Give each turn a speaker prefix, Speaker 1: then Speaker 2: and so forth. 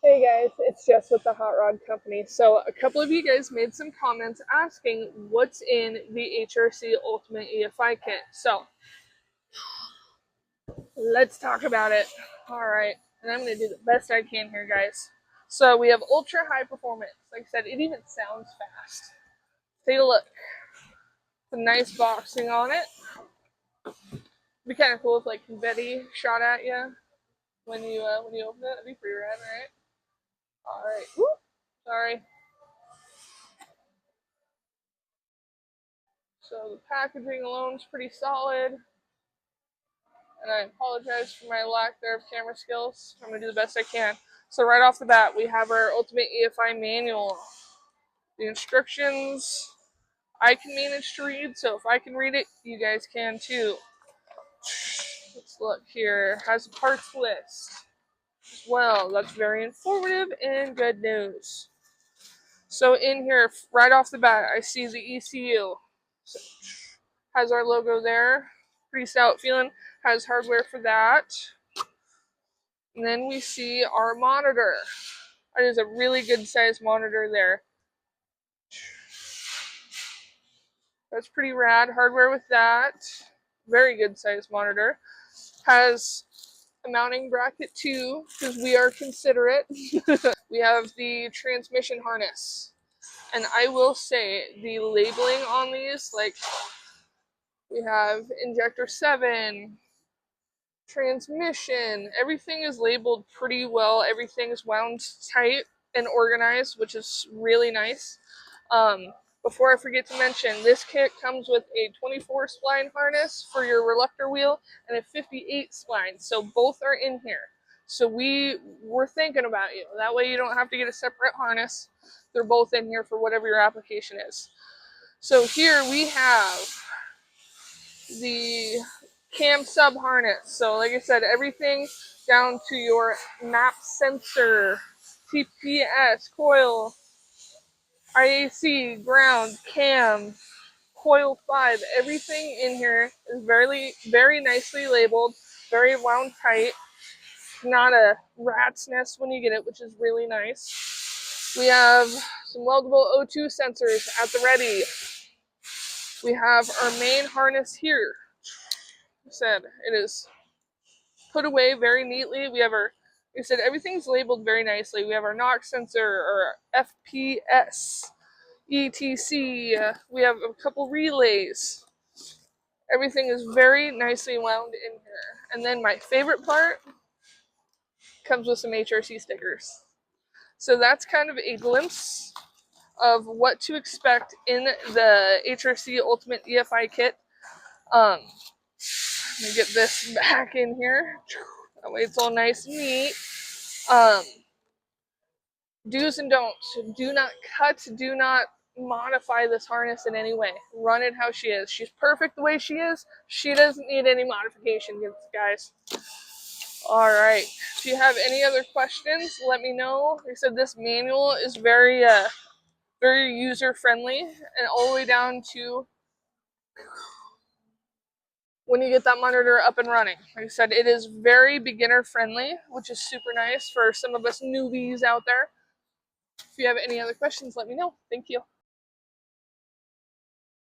Speaker 1: Hey guys, it's Jess with the Hot Rod Company. So a couple of you guys made some comments asking what's in the HRC Ultimate EFI Kit. So let's talk about it. Alright, and I'm going to do the best I can here, guys. So we have ultra high performance. Like I said, it even sounds fast. Take a look. Some nice boxing on it. It'd be kind of cool if like confetti shot at you when you open it. That'd be pretty rad, right? Alright. Sorry. So the packaging alone is pretty solid. And I apologize for my lack there of camera skills. I'm going to do the best I can. So right off the bat, we have our Ultimate EFI manual. The instructions I can manage to read, so if I can read it, you guys can too. Let's look here. It has a parts list as well. That's very informative and good news. So in here, right off the bat, I see the ECU. So, has our logo there. Pretty stout feeling. Has hardware for that. And then we see our monitor. It is a really good size monitor there. That's pretty rad. Hardware with that. Very good size monitor. Has a mounting bracket too, because we are considerate. We have the transmission harness. And I will say the labeling on these, like we have injector 7, transmission, everything is labeled pretty well. Everything is wound tight and organized, which is really nice. Before I forget to mention, this kit comes with a 24 spline harness for your reluctor wheel and a 58 spline, so both are in here. So we're thinking about you. That way you don't have to get a separate harness. They're both in here for whatever your application is. So here we have the cam sub harness. So like I said, everything down to your map sensor, TPS, coil, IAC, ground, cam, coil 5, everything in here is very nicely labeled, very wound tight. Not a rat's nest when you get it, which is really nice. We have some weldable O2 sensors at the ready. We have our main harness here. Like I said, it is put away very neatly. We have our, like I said, everything's labeled very nicely. We have our NOx sensor, or FPS, ETC. We have a couple relays. Everything is very nicely wound in here. And then my favorite part comes with some HRC stickers. So that's kind of a glimpse of what to expect in the HRC Ultimate EFI Kit. Let me get this back in here. That way it's all nice and neat. Do's and don'ts. Do not cut, do not modify this harness in any way. Run it how she is. She's perfect the way she is. She doesn't need any modification, guys. Alright. If you have any other questions, let me know. Like I said, this manual is very user friendly, and all the way down to when you get that monitor up and running. Like I said, it is very beginner friendly, which is super nice for some of us newbies out there. If you have any other questions, let me know. Thank you.